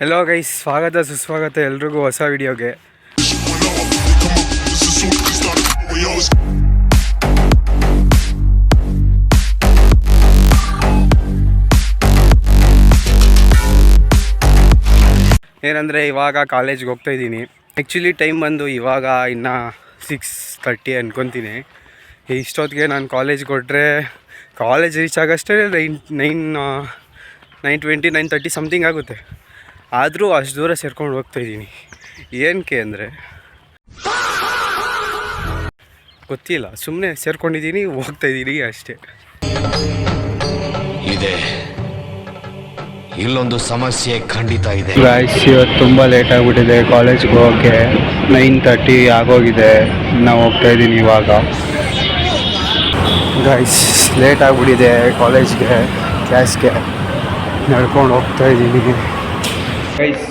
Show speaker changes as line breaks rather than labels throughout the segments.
Hello guys, ಸ್ವಾಗತ ಸುಸ್ವಾಗತ ಎಲ್ರಿಗೂ ಹೊಸ ವಿಡಿಯೋಗೆ. ಏನಂದರೆ ಇವಾಗ ಕಾಲೇಜ್ಗೆ ಹೋಗ್ತಾ ಇದ್ದೀನಿ. ಆ್ಯಕ್ಚುಲಿ ಟೈಮ್ ಬಂದು ಇವಾಗ ಇನ್ನು 6:30 ಅನ್ಕೊತೀನಿ. ಇಷ್ಟೊತ್ತಿಗೆ ನಾನು ಕಾಲೇಜ್ಗೆ ಕೊಟ್ಟರೆ ಕಾಲೇಜ್ ರೀಚ್ ಆಗೋಷ್ಟೇ 9:20 9:30 ಸಮಥಿಂಗ್ ಆಗುತ್ತೆ. ಆದರೂ ಅಷ್ಟು ದೂರ ಸೇರ್ಕೊಂಡು ಹೋಗ್ತಾಯಿದ್ದೀನಿ. ಏನಕ್ಕೆ ಅಂದರೆ ಗೊತ್ತಿಲ್ಲ, ಸುಮ್ಮನೆ ಸೇರ್ಕೊಂಡಿದ್ದೀನಿ, ಹೋಗ್ತಾಯಿದ್ದೀನಿ ಅಷ್ಟೇ.
ಇದೆ ಇಲ್ಲೊಂದು ಸಮಸ್ಯೆ ಖಂಡಿತ ಇದೆ.
ಗಾಯ್ಸ್, ಇವತ್ತು ತುಂಬ ಲೇಟ್ ಆಗಿಬಿಟ್ಟಿದೆ ಕಾಲೇಜ್ಗೆ ಹೋಗೋಕ್ಕೆ. 9:30 ಆಗೋಗಿದೆ. ನಾವು ಹೋಗ್ತಾಯಿದ್ದೀನಿ ಇವಾಗ. ಗಾಯ್ಸ್, ಲೇಟ್ ಆಗಿಬಿಟ್ಟಿದೆ ಕಾಲೇಜ್ಗೆ, ಕ್ಲಾಸ್ಗೆ ನಡ್ಕೊಂಡು ಹೋಗ್ತಾಯಿದ್ದೀನಿ. ಗೈಸ್,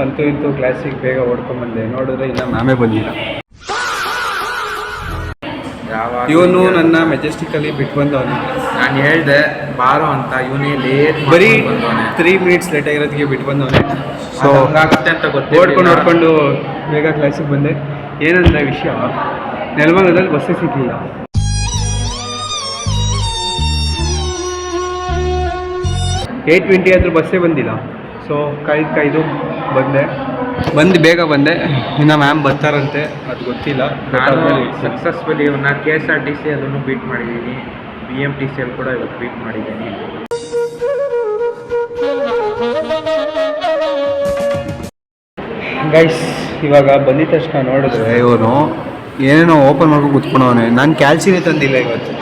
ಅಂತೂ ಇಂತೂ ಕ್ಲಾಸಿಗೆ ಬೇಗ ಓಡ್ಕೊಂಬಂದೆ. ನೋಡಿದ್ರೆ ಇನ್ನು ಮ್ಯಾಮೇ ಬಂದಿಲ್ಲ. ಇವನು ನನ್ನ ಮೆಜೆಸ್ಟಿಕಲ್ಲಿ ಬಿಟ್ಟು ಬಂದವನು.
ನಾನು ಹೇಳ್ದೆ ಬಾರೋ ಅಂತ, ಇವನೇ ಲೇಟ್
ಬರೀ 3 ಮಿನಿಟ್ಸ್ ಲೇಟ್ ಆಗಿರೋದಕ್ಕೆ ಬಿಟ್ಟು ಬಂದವನೇ. ಸೊ
ಹಂಗಾಗುತ್ತೆ ಅಂತ
ಓಡ್ಕೊಂಡು ಬೇಗ ಕ್ಲಾಸಿಗೆ ಬಂದೆ. ಏನಂದರೆ ವಿಷಯ, ನೆಲಮಂಗಲದಲ್ಲಿ ಬಸ್ಸೇ ಸಿಗಲಿಲ್ಲ. 8:20 ಆದರೂ ಬಸ್ಸೇ ಬಂದಿಲ್ಲ. ಸೊ ಕಾಯ್ದು ಬೇಗ ಬಂದೆ. ಇನ್ನು ಮ್ಯಾಮ್ ಬರ್ತಾರಂತೆ, ಅದು ಗೊತ್ತಿಲ್ಲ.
ನಾನು ಸಕ್ಸಸ್ಫುಲಿ ಇವನ್ನ KSRTC ಅದನ್ನು ಬೀಟ್ ಮಾಡಿದ್ದೀನಿ, BMTC ಅಲ್ಲಿ ಕೂಡ ಇವತ್ತು ಬೀಟ್ ಮಾಡಿದ್ದೀನಿ.
ಗೈಸ್, ಇವಾಗ ಬಂದಿದ ತಕ್ಷಣ ನೋಡಿದ್ರೆ ಇವನು ಏನೇನೋ ಓಪನ್ ಮಾಡ್ಕೊಂಡು ಕೂತ್ಕೊಂಡವನೇ. ನಾನು ಕ್ಯಾಲ್ಸಿನೇ ತಂದಿಲ್ಲ ಇವತ್ತು.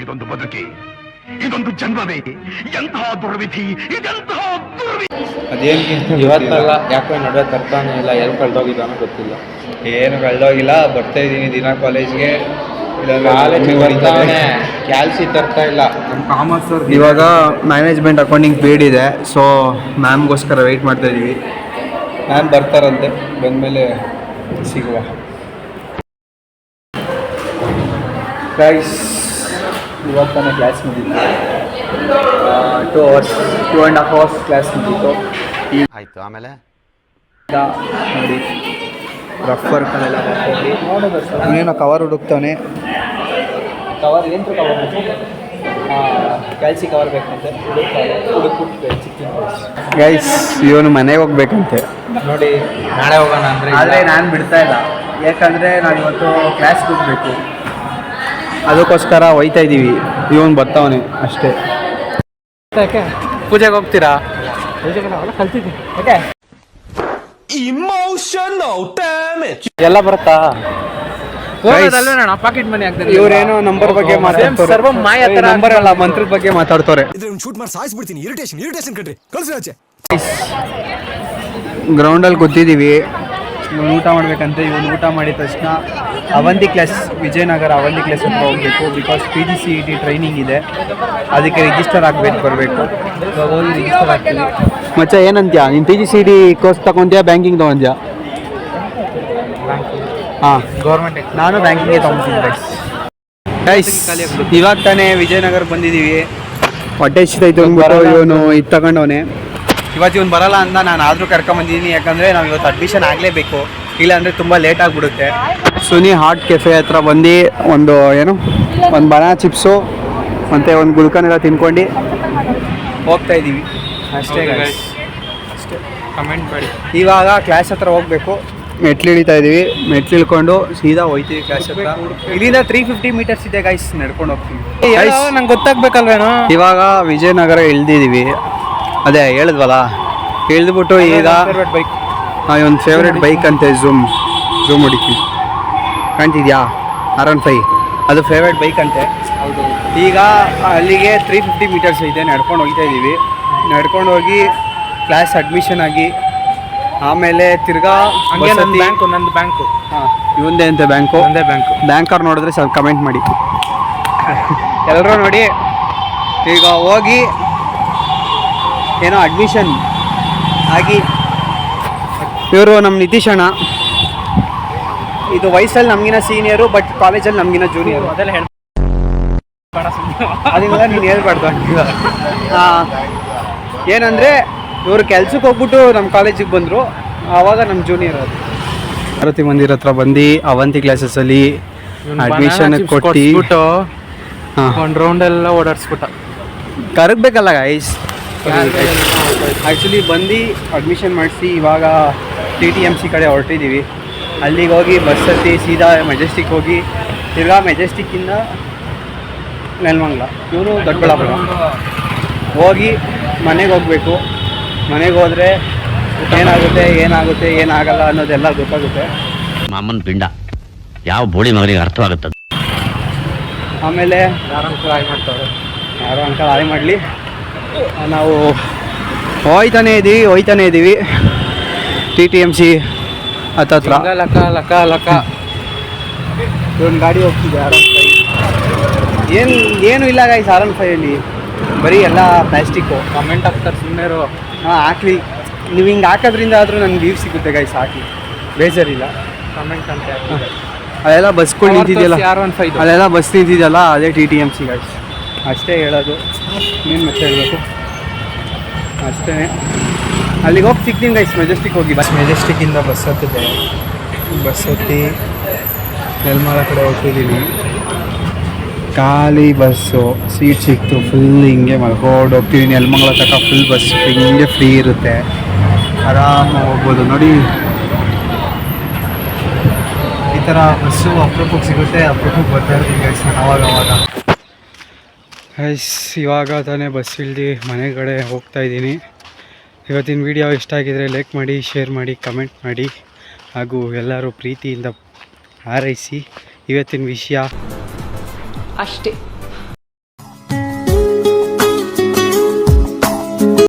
ಇದೊಂದು ಬದುಕಿ, ಇದೊಂದು ಜನ್ಮವೇ, ಎಂತಹ ದುರ್ವಿಧಿ, ಇದೆಂತಹ ದುರ್ವಿಧಿ.
ಅದೇನು
ಇವತ್ತಲ್ಲ, ಯಾಕೋ ನಡುವೆ ತರ್ತಾನೆ ಇಲ್ಲ, ಎಲ್ಲಿ ಕಳೆದೋಗಿದ್ದಾನೋ ಗೊತ್ತಿಲ್ಲ.
ಏನು ಕಳೆದೋಗಿಲ್ಲ, ಬರ್ತಾ ಇದ್ದೀನಿ ದಿನ ಕಾಲೇಜ್ಗೆ.
ಕ್ಯಾಲ್ಸಿ ತರ್ತಾ ಇಲ್ಲ. ನಮ್ಮ ಕಾಮರ್ಸ್ ಅವ್ರು
ಇವಾಗ ಮ್ಯಾನೇಜ್ಮೆಂಟ್ ಅಕೌಂಟಿಂಗ್ ಪೀರಿಯಡ್ ಇದೆ. ಸೊ ಮ್ಯಾಮ್ಗೋಸ್ಕರ ವೆಯ್ಟ್ ಮಾಡ್ತಾ ಇದ್ದೀವಿ. ಮ್ಯಾಮ್ ಬರ್ತಾರಂತೆ, ಬಂದಮೇಲೆ ಸಿಗುವ. ಗೈಸ್, ಇವಾಗ ತಾನೇ ಕ್ಲಾಸ್ ಮುಗೀತು. 2.5 hours ಕ್ಲಾಸ್ ಮುಗೀತು.
ಆಯ್ತು, ಆಮೇಲೆ
ನೋಡಿ ರಫ್ ವರ್ಕಲ್ಲೆಲ್ಲ ಮಾಡ್ಕೊಂಡು ಇನ್ನೇನೋ ಕವರ್ ಹುಡುಕ್ತಾನೆ. ಕವರ್ ಏನು ಕವರ್? ಕ್ಯಾಲ್ಸಿ ಕವರ್ ಬೇಕಂತೆ. ಹುಡುಕ್ಬಿಟ್ಟು ಚಿಕ್ಕ ಗೈಸ್, ಇವನು ಮನೆಗೆ ಹೋಗ್ಬೇಕಂತೆ.
ನೋಡಿ, ನಾಳೆ ಹೋಗೋಣ
ಆದರೆ ನಾನು ಬಿಡ್ತಾ ಇಲ್ಲ. ಯಾಕಂದರೆ ನಾವು ಇವತ್ತು ಕ್ಲಾಸ್ಗೆ ಹೋಗಬೇಕು, ಅದಕ್ಕೋಸ್ಕರ ಹೋಯ್ತಾ ಇದ್ದೀವಿ. ಇವನು ಬರ್ತಾವನೆ ಅಷ್ಟೇ. ಯಾಕೆ ಪೂಜೆಗೆ ಹೋಗ್ತೀರಾ? ಕಲ್ತಿದ್ದೆ. ಯಾಕೆ
ಇಮೋಷನಲ್ ಡ್ಯಾಮೇಜ್
ಎಲ್ಲ ಬರುತ್ತಾ?
ಪಾಕೆಟ್ ಮನಿ ಆಗ್ತದೆ.
ಇವರೇನೋ ನಂಬರ್ ಬಗ್ಗೆ ಮಾತಾಡ್ತಾರೆ. ನಂಬರ್ ಅಲ್ಲ, ಮಂತ್ರದ ಬಗ್ಗೆ ಮಾತಾಡ್ತಾರೆ.
ಶೂಟ್ ಮಾಡಿ ಸಾಯಿಸ್ಬಿಡ್ತೀನಿ. ಇರಿಟೇಷನ್ ಕಣ್ರಿ, ಕಳ್ಸಿ ಆಚೆ.
ಗ್ರೌಂಡಲ್ಲಿ ಕೂತಿದ್ದೀವಿ. ಇವನು ಊಟ ಮಾಡಬೇಕಂತೆ. ಇವನು ಊಟ ಮಾಡಿದ ತಕ್ಷಣ ಅವಂತಿ ಕ್ಲಾಸ್, ವಿಜಯನಗರ ಅವಂತಿ ಕ್ಲಾಸ್ ಹತ್ರ ಹೋಗಬೇಕು. ಬಿಕಾಸ್ PGCET ಟ್ರೈನಿಂಗ್ ಇದೆ, ಅದಕ್ಕೆ ರಿಜಿಸ್ಟರ್ ಆಗಬೇಕು, ಬರಬೇಕು. ಹೋಗಿ ರಿಜಿಸ್ಟರ್ ಆಗ್ತೀನಿ. ಮಚ್ಚ, ಏನಂತ್ಯಾ ನೀನು? PGCET ಕೋರ್ಸ್ ತಗೊಂಡ್ಯಾ, ಬ್ಯಾಂಕಿಂಗ್ ತೊಗೊಂಡ್ಯಾ? ಹಾಂ,
ಗೌರ್ಮೆಂಟ್.
ನಾನು ಬ್ಯಾಂಕಿಂಗ್ಗೆ ತೊಗೊಂತೀನಿ. ಗೈಸ್, ಇವಾಗ ತಾನೇ ವಿಜಯನಗರ ಬಂದಿದ್ದೀವಿ. ಹೊಟ್ಟೆ ಇಷ್ಟೈತು ಅಂದ್ಬಿಟ್ಟು ಇವನು ಇದು ತಗೊಂಡವನೇ. ಇವತ್ತು ಇವನು ಬರಲ್ಲ ಅಂತ ನಾನು ಆದರೂ ಕರ್ಕೊಂಬಂದಿದ್ದೀನಿ. ಯಾಕಂದರೆ ನಾವು ಇವತ್ತು ಅಡ್ಮಿಷನ್ ಆಗಲೇಬೇಕು, ಇಲ್ಲಾಂದರೆ ತುಂಬ ಲೇಟ್ ಆಗಿಬಿಡುತ್ತೆ. ಸುನಿ ಹಾಟ್ ಕೆಫೆ ಹತ್ರ ಬಂದು ಒಂದು ಬನಾನಾ ಚಿಪ್ಸು ಮತ್ತು ಒಂದು ಗುಲ್ಕನೆಲ್ಲ ತಿನ್ಕೊಂಡು ಹೋಗ್ತಾ ಇದ್ದೀವಿ ಅಷ್ಟೇ. ಅಷ್ಟೇ,
ಕಮೆಂಟ್ ಮಾಡಿ.
ಇವಾಗ ಕ್ಲಾಸ್ ಹತ್ರ ಹೋಗಬೇಕು. ಮೆಟ್ಲು ಇಳಿತಾ ಇದ್ದೀವಿ. ಮೆಟ್ಲು ಇಳ್ಕೊಂಡು ಸೀದಾ ಹೋಗ್ತೀವಿ ಕ್ಲಾಸ್ ಹತ್ರ. ಇಲ್ಲಿಂದ 350 ಮೀಟರ್ಸ್ ಇದೆ ಗೈಸ್, ನಡ್ಕೊಂಡು ಹೋಗ್ತೀವಿ.
ನಂಗೆ ಗೊತ್ತಾಗಬೇಕಲ್ವೇನೋ.
ಇವಾಗ ವಿಜಯನಗರ ಇಳ್ದಿದ್ದೀವಿ. ಅದೇ ಹೇಳಿದ್ವಲ್ಲ, ಇಳಿದ್ಬಿಟ್ಟು ಈಗ
ಬೈಕ್,
ಒಂದು ಫೇವ್ರೆಟ್ ಬೈಕ್ ಅಂತೆ. ಝೂಮ್ ಹೊಡಿತೀವಿ, ಕಾಣ್ತಿದ್ಯಾ? R15, ಅದು ಫೇವ್ರೆಟ್ ಬೈಕ್ ಅಂತೆ.
ಹೌದು.
ಈಗ ಅಲ್ಲಿಗೆ 350 ಮೀಟರ್ಸ್ ಇದೆ, ನಡ್ಕೊಂಡು ಹೋಗ್ತಾ ಇದ್ದೀವಿ. ನಡ್ಕೊಂಡು ಹೋಗಿ ಕ್ಲಾಸ್ ಅಡ್ಮಿಷನ್ ಆಗಿ ಆಮೇಲೆ ತಿರ್ಗಾ
ನಂದು ಬ್ಯಾಂಕು.
ಹಾಂ, ಇವಂದೇ ಅಂತೆ ಬ್ಯಾಂಕು.
ಒಂದೇ ಬ್ಯಾಂಕು.
ಬ್ಯಾಂಕವ್ರು ನೋಡಿದ್ರೆ ಸ್ವಲ್ಪ ಕಮೆಂಟ್ ಮಾಡಿ. ಎಲ್ಲರೂ ನೋಡಿ. ಈಗ ಹೋಗಿ ಏನೋ ಅಡ್ಮಿಷನ್ ಆಗಿ, ಇವರು ನಮ್ಮ ನಿತೀಶ್ ಅಣ್ಣ. ಇದು ವಯಸ್ಸಲ್ಲಿ ನಮಗಿನ ಸೀನಿಯರು, ಬಟ್ ಕಾಲೇಜಲ್ಲಿ ನಮಗಿನ ಜೂನಿಯರು.
ಅದೆಲ್ಲ ಹೇಳಿ
ಅದನ್ನೆಲ್ಲ ನೀನು ಹೇಳ್ಬಾರ್ದು. ಏನಂದರೆ ಇವರು ಕೆಲ್ಸಕ್ಕೆ ಹೋಗ್ಬಿಟ್ಟು ನಮ್ಮ ಕಾಲೇಜಿಗೆ ಬಂದರು. ಆವಾಗ ನಮ್ಮ ಜೂನಿಯರ್ ಅದು ಭಾರತಿ ಮಂದಿರ ಹತ್ರ ಬಂದು ಅವಂತಿ ಕ್ಲಾಸಸ್ಸಲ್ಲಿ ಅಡ್ಮಿಷನ್ ಕೊಟ್ಟು
ಒಂದು ರೌಂಡ್ ಎಲ್ಲ ಓಡಾಡಿಸ್ಬಿಟ್ಟ.
ಕರಗಬೇಕಲ್ಲ ಗೈಸ್. ಆ್ಯಕ್ಚುಲಿ ಬಂದು ಅಡ್ಮಿಷನ್ ಮಾಡಿಸಿ ಇವಾಗ TTMC ಕಡೆ ಹೊರಟಿದ್ದೀವಿ. ಅಲ್ಲಿಗೆ ಹೋಗಿ ಬಸ್ ಹತ್ತಿ ಸೀದಾ ಮೆಜೆಸ್ಟಿಕ್ ಹೋಗಿ ತಿರ್ಗಾ ಮೆಜೆಸ್ಟಿಕ್ಕಿಂದ ನೆಲಮಂಗಲ, ಇವರು ದೊಡ್ಡಬಳ್ಳಾಪುರ ಹೋಗಿ ಮನೆಗೆ ಹೋಗಬೇಕು. ಮನೆಗೆ ಹೋದರೆ ಏನಾಗುತ್ತೆ ಏನಾಗಲ್ಲ ಅನ್ನೋದೆಲ್ಲ ಗೊತ್ತಾಗುತ್ತೆ.
ಮಾಮನ್ ಪಿಂಡ ಯಾವ ಬೋಳಿ ಮಗನಿಗೆ ಅರ್ಥವಾಗುತ್ತದೆ.
ಆಮೇಲೆ
ಯಾರೋ
ಅಂಕಲ್ ಹಾಯ್ ಮಾಡಲಿ. ನಾವು ಹೋಯ್ತಾನೇ ಇದ್ದೀವಿ TTMC ಹತ್ತತ್ರ.
ಲಕ
ಒಂದು ಗಾಡಿ ಹೋಗ್ತಿದೆ R15. ಏನು ಇಲ್ಲ ಗೈಸ್ R15ಅಲ್ಲಿ, ಬರೀ ಎಲ್ಲ ಪ್ಲಾಸ್ಟಿಕ್ಕು.
ಕಮೆಂಟ್ ಹಾಕ್ತಾರೆ ಸುಮ್ಮನೆ.
ಹಾಕ್ಲಿ, ನೀವು ಹಿಂಗೆ ಹಾಕೋದ್ರಿಂದ ಆದರೂ ನನಗೆ ವ್ಯೂವ್ ಸಿಗುತ್ತೆ ಗೈಸ್. ಹಾಕಿ, ಬೇಜಾರಿಲ್ಲ.
ಕಮೆಂಟ್ ಅಂತ
ಅದೆಲ್ಲ ಬಸ್ಗಳು ನಿಂತಿದೆಯಲ್ಲ,
R15
ಅದೆಲ್ಲ ಬಸ್ ನಿಂತಿದೆಯಲ್ಲ, ಅದೇ TTMC ಗೈಸ್. ಅಷ್ಟೇ ಹೇಳೋದು, ಏನು ಮತ್ತೆ ಹೇಳಬೇಕು. ಅಷ್ಟೇ, ಅಲ್ಲಿಗೆ ಹೋಗಿ ಸಿಗ್ತೀನಿ ಗೈಸ್. ಮೆಜೆಸ್ಟಿಕ್ ಹೋಗಿ ಮೆಜೆಸ್ಟಿಕ್ಕಿಂದ ಬಸ್ ಹತ್ತಿದ್ದೆ. ಬಸ್ ಹತ್ತಿ ನೆಲಮಂಗಲ ಕಡೆ ಹೋಗ್ತಿದ್ದೀನಿ. ಖಾಲಿ ಬಸ್ಸು, ಸೀಟ್ ಸಿಕ್ತು. ಫುಲ್ ಹಿಂಗೆ ಮಲ್ಕೊಂಡು ಹೋಗ್ತೀವಿ. ನೆಲಮಂಗಲ ತನಕ ಫುಲ್ ಬಸ್ ಹಿಂಗೆ ಫ್ರೀ ಇರುತ್ತೆ, ಆರಾಮಾಗಿ ಹೋಗ್ಬೋದು. ನೋಡಿ, ಈ ಥರ ಬಸ್ಸು ಅಪರೂಪಕ್ಕೆ ಸಿಗುತ್ತೆ, ಅಪರೂಪಕ್ಕೆ ಬರ್ತಾ ಇರ್ತೀನಿ ಗೈಸ್ ಅವಾಗ. ಗೈಸ್ ಇವಾಗ ತಾನೇ ಬಸ್ ಇಳ್ದು ಮನೆ ಕಡೆ ಹೋಗ್ತಾ ಇದ್ದೀನಿ. ಇವತ್ತಿನ ವಿಡಿಯೋ ಇಷ್ಟ ಆಗಿದರೆ ಲೈಕ್ ಮಾಡಿ, ಶೇರ್ ಮಾಡಿ, ಕಮೆಂಟ್ ಮಾಡಿ, ಹಾಗೂ ಎಲ್ಲರೂ ಪ್ರೀತಿಯಿಂದ ಹಾರೈಸಿ. ಇವತ್ತಿನ ವಿಷಯ
ಅಷ್ಟೇ.